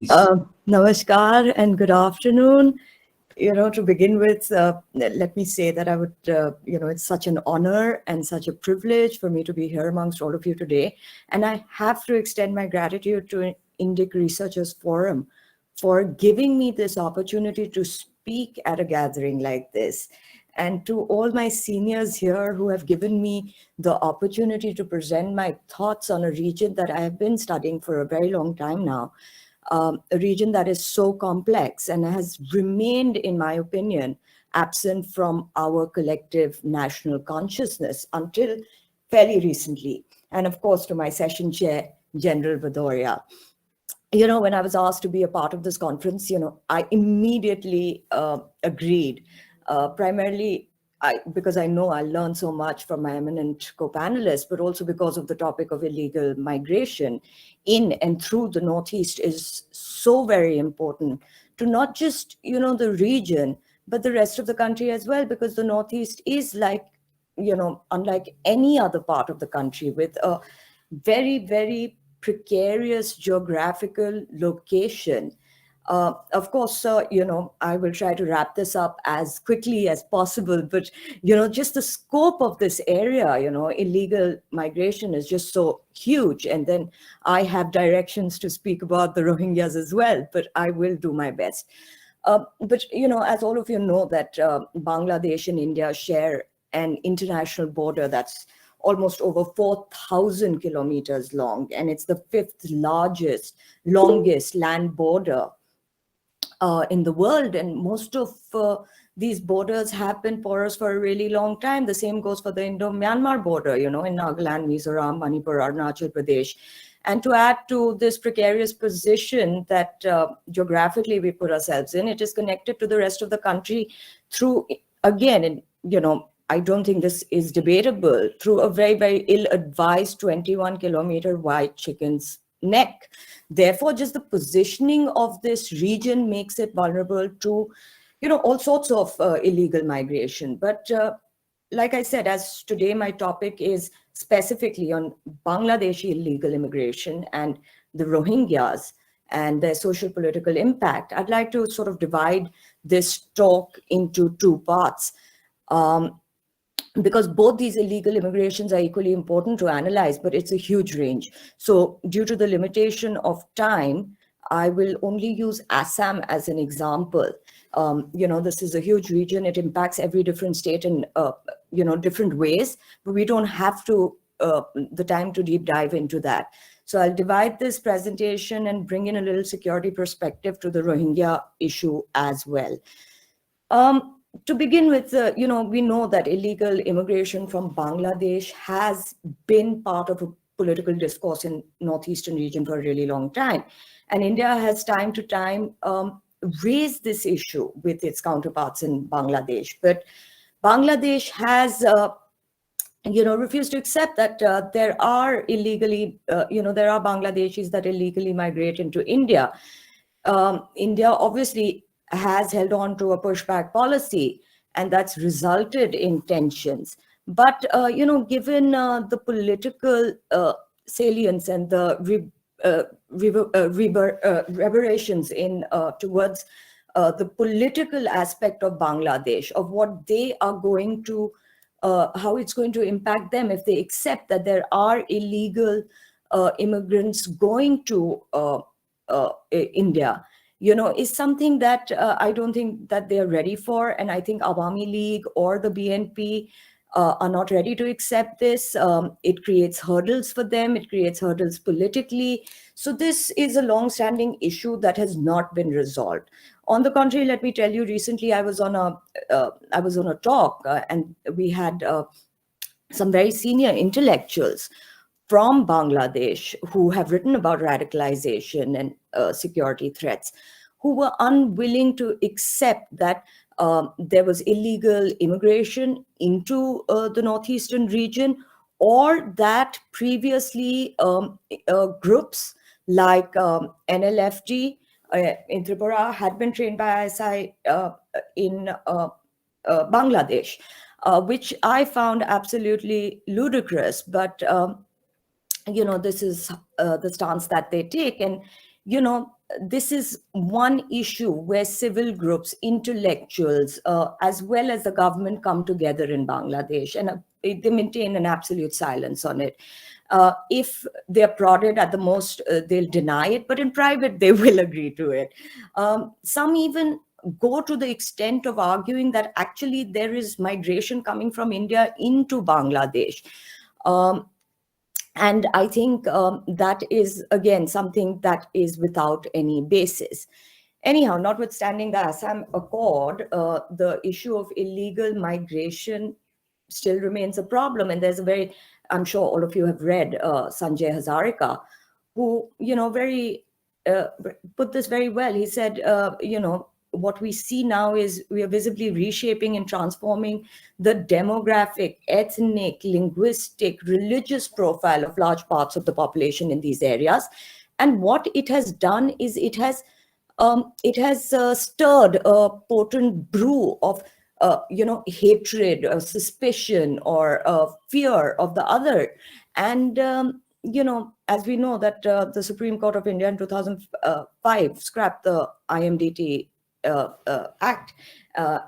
Namaskar and good afternoon. To begin with, let me say that it's such an honor and such a privilege for me to be here amongst all of you today. And I have to extend my gratitude to Indic Researchers Forum for giving me this opportunity to speak at a gathering like this. And to all my seniors here who have given me the opportunity to present my thoughts on a region that I have been studying for a very long time now. A region that is so complex and has remained, in my opinion, absent from our collective national consciousness until fairly recently. And of course, to my session chair, General Vadoria. When I was asked to be a part of this conference, I immediately agreed, primarily because I know I learned so much from my eminent co-panelists, but also because of the topic of illegal migration in and through the Northeast is so very important to not just, the region, but the rest of the country as well, because the Northeast is unlike any other part of the country with a very, very precarious geographical location. Of course, I will try to wrap this up as quickly as possible, but, just the scope of this area, illegal migration is just so huge. And then I have directions to speak about the Rohingyas as well, but I will do my best. But, as all of you know, that Bangladesh and India share an international border that's almost over 4,000 kilometers long, and it's the fifth longest land border in the world. And most of these borders have been porous for a really long time. The same goes for the Indo-Myanmar border, in Nagaland, Mizoram, Manipur, Arunachal Pradesh. And to add to this precarious position that geographically we put ourselves in, it is connected to the rest of the country through, again, and, I don't think this is debatable, through a very, very ill-advised 21-kilometer wide chicken's neck. Therefore, just the positioning of this region makes it vulnerable to, all sorts of illegal migration. But like I said, as today my topic is specifically on Bangladeshi illegal immigration and the Rohingyas and their social political impact, I'd like to sort of divide this talk into two parts. Because both these illegal immigrations are equally important to analyze, but it's a huge range. So due to the limitation of time, I will only use Assam as an example. This is a huge region. It impacts every different state in, different ways, but we don't have the time to deep dive into that. So I'll divide this presentation and bring in a little security perspective to the Rohingya issue as well. To begin with, we know that illegal immigration from Bangladesh has been part of a political discourse in Northeastern region for a really long time. And India has time to time raised this issue with its counterparts in Bangladesh. But Bangladesh has refused to accept that there are Bangladeshis that illegally migrate into India. India obviously has held on to a pushback policy, and that's resulted in tensions. But, given the political salience and the reverberations towards the political aspect of Bangladesh, of what they are going to, how it's going to impact them if they accept that there are illegal immigrants going to India, is something that I don't think that they're ready for. And I think Awami League or the BNP are not ready to accept this. It creates hurdles for them. It creates hurdles politically. So this is a long-standing issue that has not been resolved. On the contrary, let me tell you, recently I was on a talk and we had some very senior intellectuals from Bangladesh who have written about radicalization and security threats, who were unwilling to accept that there was illegal immigration into the Northeastern region, or that previously groups like NLFT in Tripura had been trained by ISI in Bangladesh, which I found absolutely ludicrous. But this is the stance that they take. And, this is one issue where civil groups, intellectuals, as well as the government come together in Bangladesh, and they maintain an absolute silence on it. If they're prodded at the most, they'll deny it, but in private, they will agree to it. Some even go to the extent of arguing that actually there is migration coming from India into Bangladesh. And I think that is, again, something that is without any basis. Anyhow, notwithstanding the Assam Accord, the issue of illegal migration still remains a problem. And there's a very, I'm sure all of you have read Sanjay Hazarika, who, very put this very well. He said, what we see now is we are visibly reshaping and transforming the demographic, ethnic, linguistic, religious profile of large parts of the population in these areas. And what it has done is it has stirred a potent brew of hatred, or suspicion, or fear of the other. And as we know that the Supreme Court of India in 2005 scrapped the IMDT Act,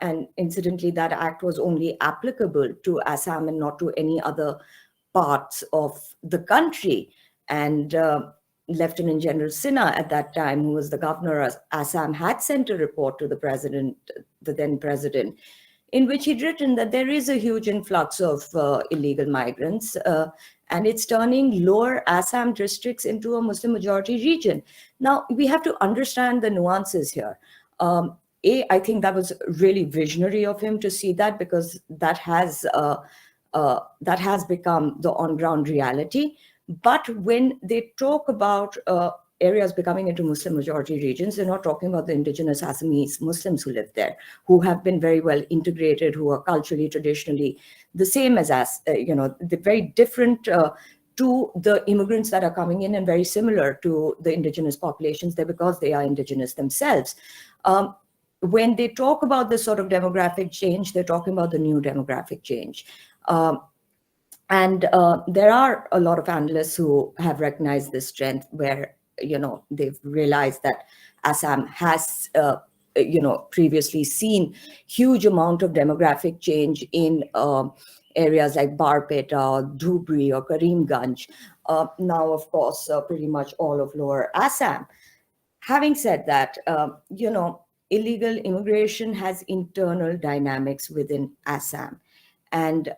and incidentally, that act was only applicable to Assam and not to any other parts of the country. And Lieutenant General Sinha at that time, who was the governor of Assam, had sent a report to the president, the then president, in which he'd written that there is a huge influx of illegal migrants, and it's turning lower Assam districts into a Muslim majority region. Now, we have to understand the nuances here. I think that was really visionary of him to see that, because that has become the on-ground reality. But when they talk about areas becoming into Muslim majority regions, they're not talking about the indigenous Assamese Muslims who live there, who have been very well integrated, who are culturally, traditionally the same as they're very different to the immigrants that are coming in, and very similar to the indigenous populations there because they are indigenous themselves. When they talk about this sort of demographic change, they're talking about the new demographic change. And there are a lot of analysts who have recognized this trend, where they've realized that Assam has previously seen huge amount of demographic change in areas like Barpeta, or Dhubri, or Karimganj. Now, of course, pretty much all of Lower Assam. Having said that, illegal immigration has internal dynamics within Assam, and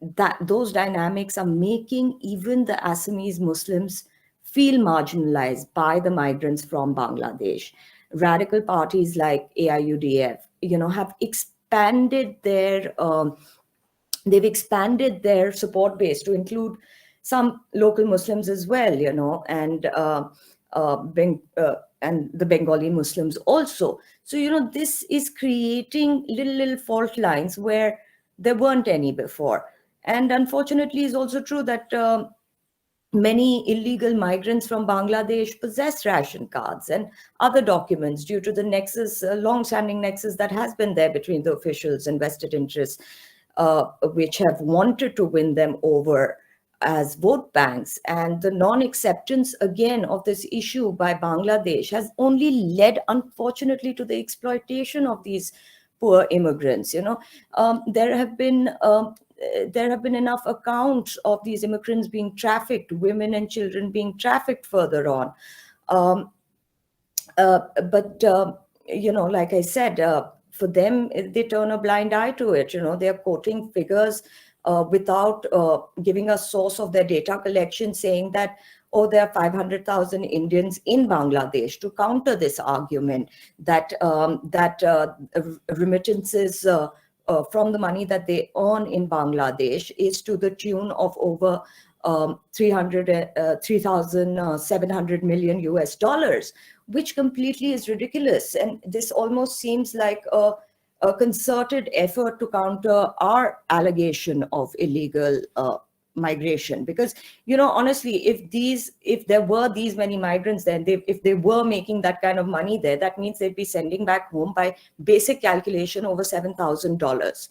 that those dynamics are making even the Assamese Muslims feel marginalized by the migrants from Bangladesh. Radical parties like AIUDF, have expanded their support base to include some local Muslims as well, and the Bengali Muslims also. So, this is creating little fault lines where there weren't any before. And unfortunately, it's also true that many illegal migrants from Bangladesh possess ration cards and other documents due to the nexus, long-standing nexus that has been there between the officials and vested interests, which have wanted to win them over as vote banks. And the non-acceptance, again, of this issue by Bangladesh has only led, unfortunately, to the exploitation of these poor immigrants. There have been enough accounts of these immigrants being trafficked, women and children being trafficked further on. But like I said, for them, they turn a blind eye to it. They're quoting figures without giving a source of their data collection, saying that, there are 500,000 Indians in Bangladesh, to counter this argument that remittances from the money that they earn in Bangladesh is to the tune of over 3,700 million US dollars, which completely is ridiculous. And this almost seems like a concerted effort to counter our allegation of illegal migration. Because, honestly, if there were these many migrants there, if they were making that kind of money there, that means they'd be sending back home, by basic calculation, over $7,000.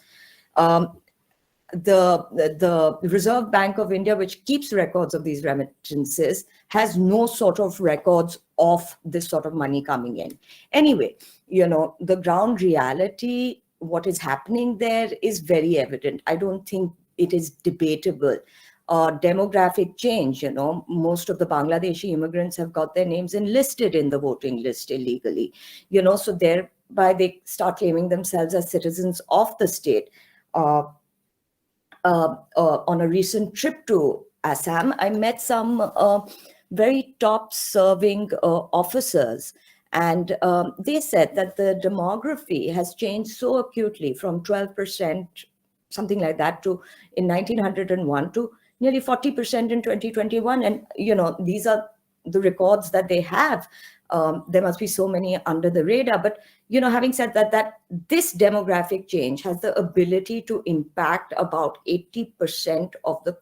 the Reserve Bank of India, which keeps records of these remittances, has no sort of records of this sort of money coming in. Anyway, the ground reality, what is happening there is very evident. I don't think it is debatable. Demographic change, most of the Bangladeshi immigrants have got their names enlisted in the voting list illegally, so thereby they start claiming themselves as citizens of the state. On a recent trip to Assam, I met some very top serving officers, and they said that the demography has changed so acutely from 12%, something like that, to in 1901 to nearly 40% in 2021. And these are the records that they have. There must be so many under the radar, but having said that this demographic change has the ability to impact about 80% of the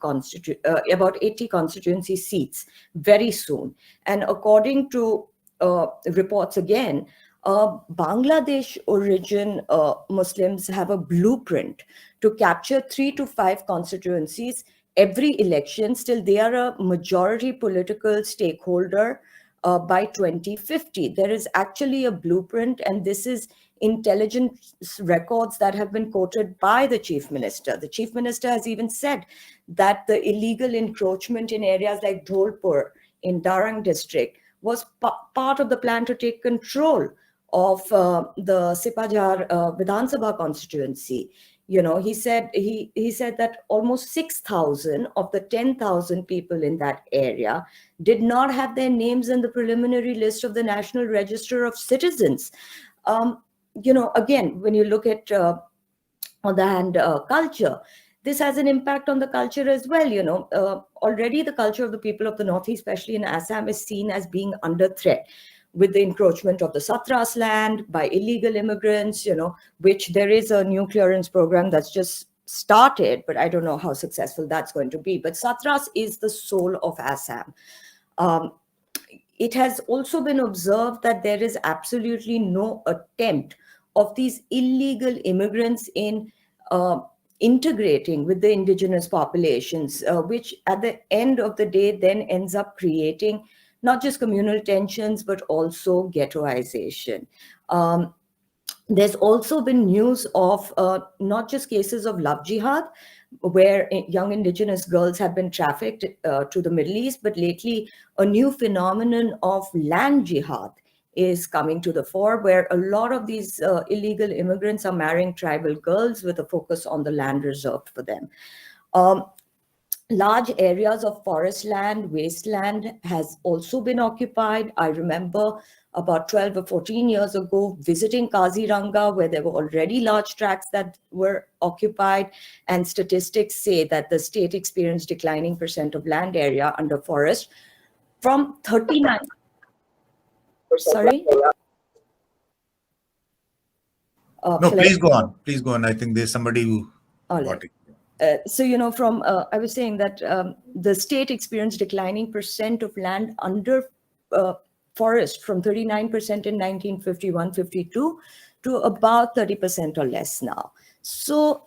about 80 constituency seats very soon. And according to reports again, Bangladesh origin Muslims have a blueprint to capture 3 to 5 constituencies every election. Still, they are a majority political stakeholder by 2050. There is actually a blueprint, and this is intelligence records that have been quoted by the Chief Minister. The Chief Minister has even said that the illegal encroachment in areas like Dholpur in Darang district was part of the plan to take control of the Sipajhar Vidhan Sabha constituency. He said that almost 6,000 of the 10,000 people in that area did not have their names in the preliminary list of the National Register of Citizens. Again, when you look at, on the hand, culture, this has an impact on the culture as well. Already the culture of the people of the Northeast, especially in Assam, is seen as being under threat with the encroachment of the Satras land by illegal immigrants, which there is a new clearance program that's just started, but I don't know how successful that's going to be. But Satras is the soul of Assam. It has also been observed that there is absolutely no attempt of these illegal immigrants in integrating with the indigenous populations, which at the end of the day then ends up creating not just communal tensions, but also ghettoization. There's also been news of not just cases of love jihad, where young indigenous girls have been trafficked to the Middle East, but lately a new phenomenon of land jihad is coming to the fore, where a lot of these illegal immigrants are marrying tribal girls with a focus on the land reserved for them. Large areas of forest land, wasteland has also been occupied. I remember about 12 or 14 years ago visiting Kaziranga, where there were already large tracts that were occupied, and statistics say that the state experienced declining percent of land area under forest from 39. Sorry? No, please go on. Please go on. I think there's somebody who got it. So, I was saying that the state experienced declining percent of land under forest from 39% in 1951-52 to about 30% or less now. So,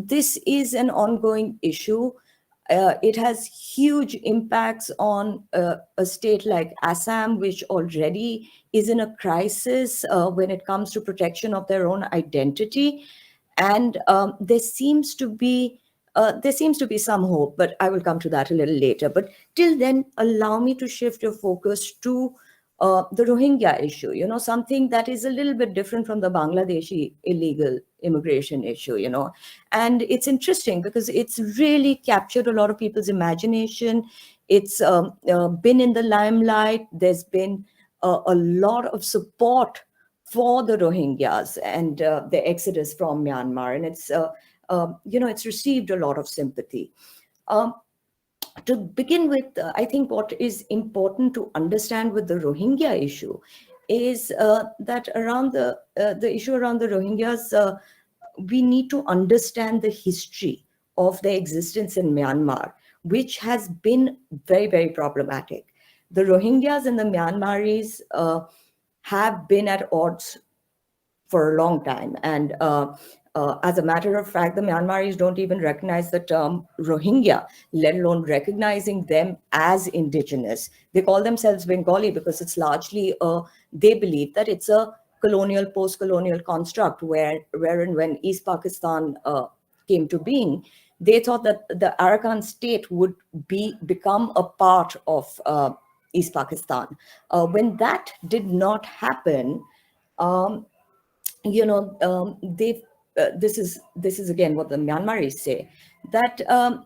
this is an ongoing issue. It has huge impacts on a state like Assam, which already is in a crisis when it comes to protection of their own identity. And there seems to be some hope, but I will come to that a little later. But till then, allow me to shift your focus to the Rohingya issue, something that is a little bit different from the Bangladeshi illegal immigration issue, And it's interesting because it's really captured a lot of people's imagination. It's been in the limelight. There's been a lot of support for the Rohingyas and the exodus from Myanmar. And it's received a lot of sympathy. To begin with, I think what is important to understand with the Rohingya issue is that around the issue around the Rohingyas, we need to understand the history of their existence in Myanmar, which has been very, very problematic. The Rohingyas and the Myanmaris have been at odds for a long time. And As a matter of fact, the Myanmaris don't even recognize the term Rohingya, let alone recognizing them as indigenous. They call themselves Bengali because it's largely, they believe that it's a colonial, post-colonial construct wherein when East Pakistan came to being, they thought that the Arakan state would become a part of East Pakistan. When that did not happen, this is again what the Myanmaris say, that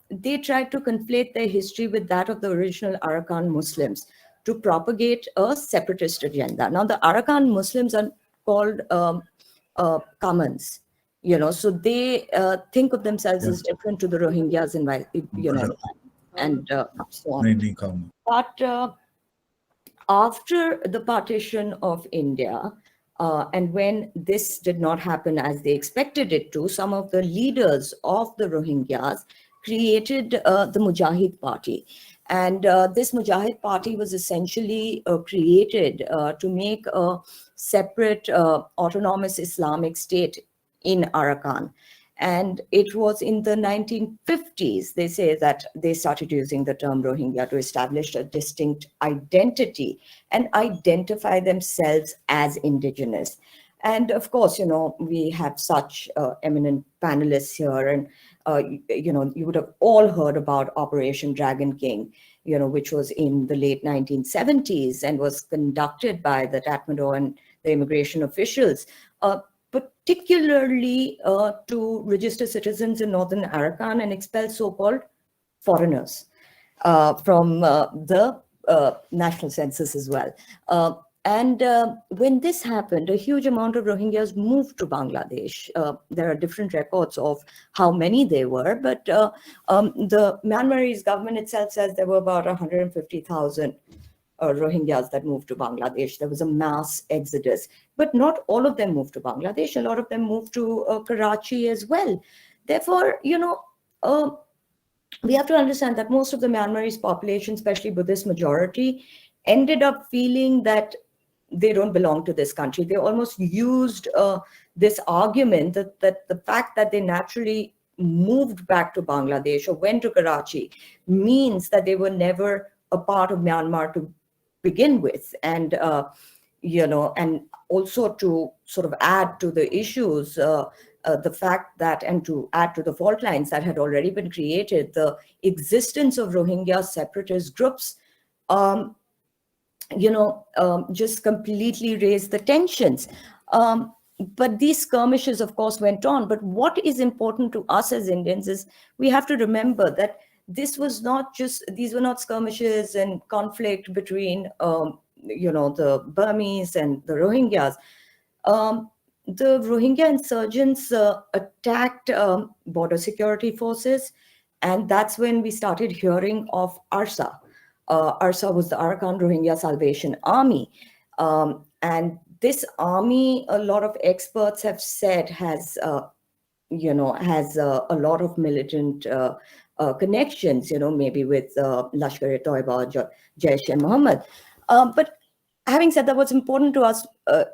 they tried to conflate their history with that of the original Arakan Muslims to propagate a separatist agenda. Now, the Arakan Muslims are called Kamans, so they think of themselves as different to the Rohingyas, and so on. But after the partition of India, and when this did not happen as they expected it to, some of the leaders of the Rohingyas created the Mujahid Party. And this Mujahid Party was essentially created to make a separate autonomous Islamic state in Arakan. And it was in the 1950s, they say, that they started using the term Rohingya to establish a distinct identity and identify themselves as indigenous. And of course, we have such eminent panelists here. And, you would have all heard about Operation Dragon King, which was in the late 1970s and was conducted by the Tatmadaw and the immigration officials, particularly to register citizens in Northern Arakan and expel so-called foreigners from the national census as well. And when this happened, a huge amount of Rohingyas moved to Bangladesh. There are different records of how many they were, but the Myanmarese government itself says there were about 150,000 Rohingyas that moved to Bangladesh. There was a mass exodus, but not all of them moved to Bangladesh. A lot of them moved to Karachi as well. Therefore, we have to understand that most of the Myanmarese population, especially Buddhist majority, ended up feeling that they don't belong to this country. They almost used this argument that the fact that they naturally moved back to Bangladesh or went to Karachi means that they were never a part of Myanmar to begin with. And, and also to sort of add to the issues, the fact that, and to add to the fault lines that had already been created, the existence of Rohingya separatist groups, just completely raised the tensions. But these skirmishes, of course, went on. But what is important to us as Indians is we have to remember that these were not skirmishes and conflict between, the Burmese and the Rohingyas. The Rohingya insurgents attacked border security forces, and that's when we started hearing of ARSA. ARSA was the Arakan Rohingya Salvation Army. And this army, a lot of experts have said, has a lot of militant connections, maybe with Lashkar-e-Toiba or Jaish-e-Mohammed. But having said that, what's important to us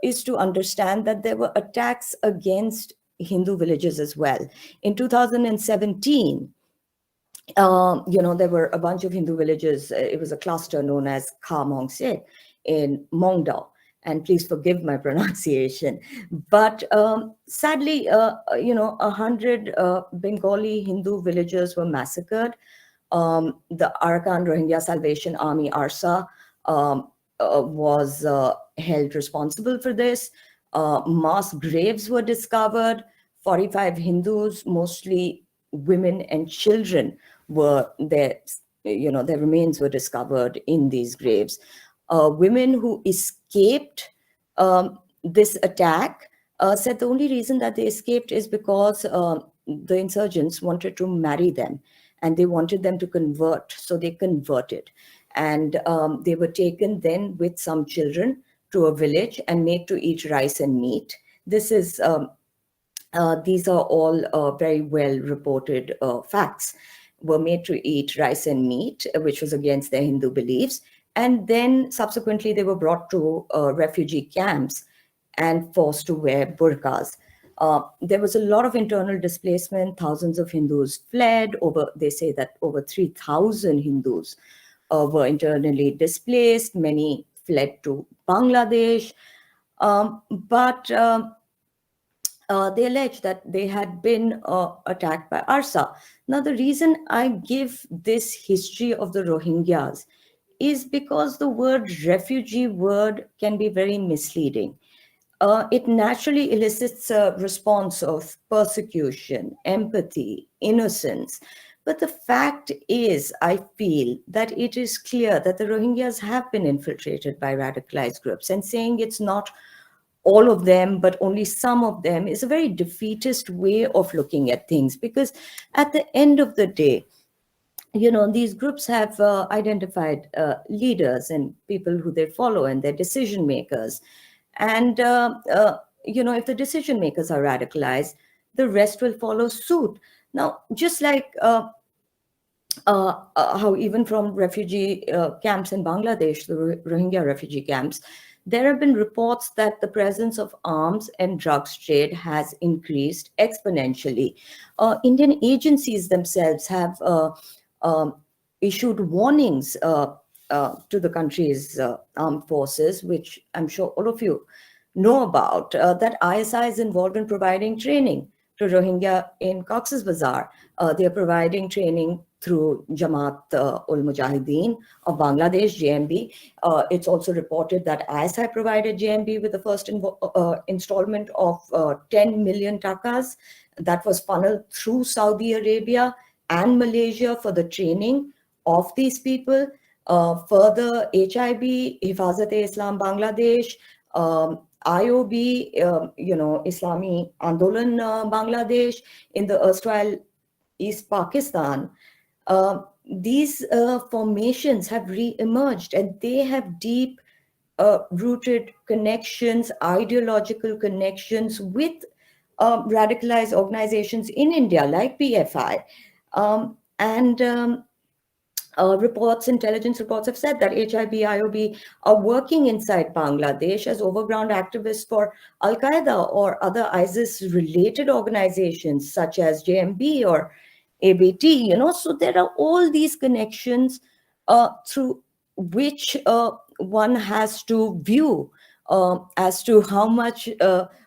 is to understand that there were attacks against Hindu villages as well. In 2017, there were a bunch of Hindu villages. It was a cluster known as Kha Mong Se in Mongdao. And please forgive my pronunciation. But sadly, 100 Bengali Hindu villagers were massacred. The Arakan Rohingya Salvation Army, ARSA, was held responsible for this. Mass graves were discovered. 45 Hindus, mostly women and children, were there. Their remains were discovered in these graves. Women who escaped this attack said the only reason that they escaped is because the insurgents wanted to marry them and they wanted them to convert. So they converted. And they were taken then with some children to a village and made to eat rice and meat. These are all very well reported facts. Were made to eat rice and meat, which was against their Hindu beliefs. And then subsequently, they were brought to refugee camps and forced to wear burqas. There was a lot of internal displacement. Thousands of Hindus fled. They say that over 3,000 Hindus were internally displaced. Many fled to Bangladesh. But they allege that they had been attacked by ARSA. Now, the reason I give this history of the Rohingyas is because the word refugee word can be very misleading. It naturally elicits a response of persecution, empathy, innocence. But the fact is, I feel that it is clear that the Rohingyas have been infiltrated by radicalized groups, and saying it's not all of them, but only some of them, is a very defeatist way of looking at things. Because at the end of the day, these groups have identified leaders and people who they follow and their decision makers. And, if the decision makers are radicalized, the rest will follow suit. Now, just like how even from refugee camps in Bangladesh, the Rohingya refugee camps, there have been reports that the presence of arms and drugs trade has increased exponentially. Indian agencies themselves have issued warnings to the country's armed forces, which I'm sure all of you know about, that ISI is involved in providing training to Rohingya in Cox's Bazar. They are providing training through Jamaat ul Mujahideen of Bangladesh, JMB. It's also reported that ISI provided JMB with the first installment of 10 million takas that was funneled through Saudi Arabia and Malaysia for the training of these people. Further, HIB, Hifazat-e-Islam Bangladesh, IOB, Islami Andolan Bangladesh, in the erstwhile East Pakistan, these formations have re-emerged, and they have deep rooted connections, ideological connections with radicalized organizations in India, like PFI. Intelligence reports have said that HIB, IOB are working inside Bangladesh as overground activists for Al-Qaeda or other ISIS-related organizations such as JMB or ABT, So there are all these connections through which one has to view as to how much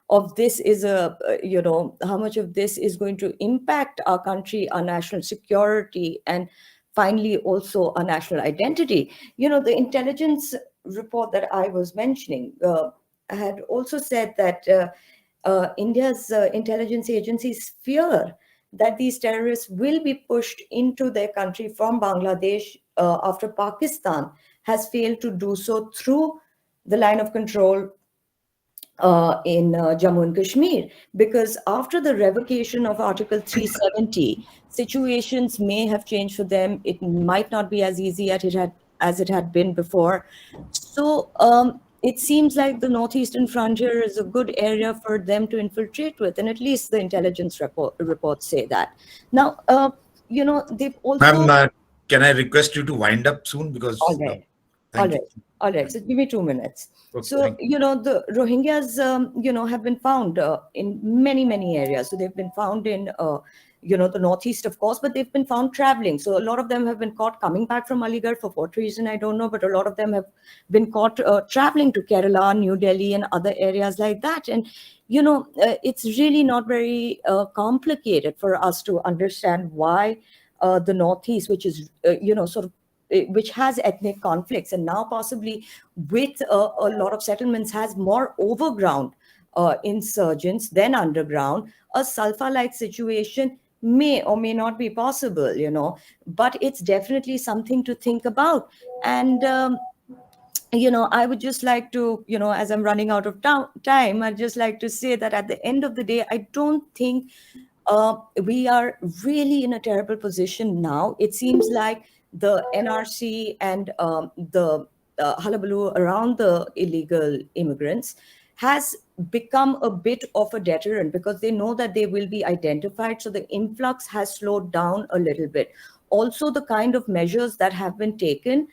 of this is how much of this is going to impact our country, our national security, and finally also a national identity. The intelligence report that I was mentioning had also said that India's intelligence agencies fear that these terrorists will be pushed into their country from Bangladesh after Pakistan has failed to do so through the line of control in Jammu and Kashmir, because after the revocation of Article 370, situations may have changed for them. It might not be as easy as it had been before. So it seems like the northeastern frontier is a good area for them to infiltrate with, and at least the intelligence reports say that. Now, they've also... Ma'am, can I request you to wind up soon? Because All right. All right. So give me 2 minutes. Okay, so, the Rohingyas, have been found in many, many areas. So they've been found in, the northeast, of course, but they've been found traveling. So a lot of them have been caught coming back from Aligarh for what reason, I don't know. But a lot of them have been caught traveling to Kerala, New Delhi, and other areas like that. And, it's really not very complicated for us to understand why the northeast, which is, which has ethnic conflicts, and now possibly with a lot of settlements has more overground insurgents than underground, a Sulfa-like situation may or may not be possible, but it's definitely something to think about. And, I would just like to, as I'm running out of time, I'd just like to say that at the end of the day, I don't think we are really in a terrible position now. It seems like the NRC and the hullabaloo around the illegal immigrants has become a bit of a deterrent, because they know that they will be identified. So the influx has slowed down a little bit. Also, the kind of measures that have been taken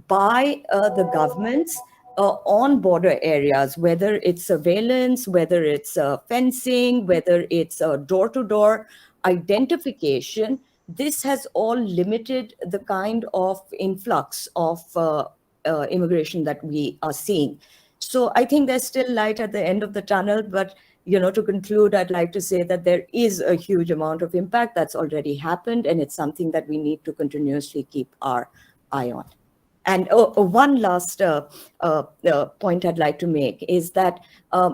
by the governments on border areas, whether it's surveillance, whether it's fencing, whether it's door-to-door identification, this has all limited the kind of influx of immigration that we are seeing. So I think there's still light at the end of the tunnel, but to conclude, I'd like to say that there is a huge amount of impact that's already happened, and it's something that we need to continuously keep our eye on. And one last point I'd like to make is that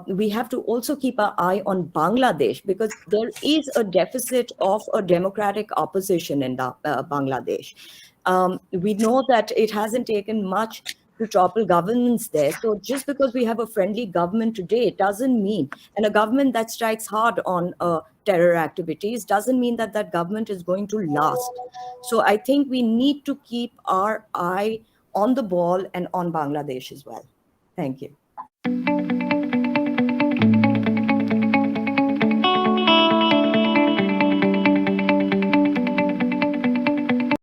we have to also keep our eye on Bangladesh, because there is a deficit of a democratic opposition in Bangladesh. We know that it hasn't taken much to topple governments there. So just because we have a friendly government today, it doesn't mean, and a government that strikes hard on terror activities, doesn't mean that that government is going to last. So I think we need to keep our eye on the ball and on Bangladesh as well. Thank you.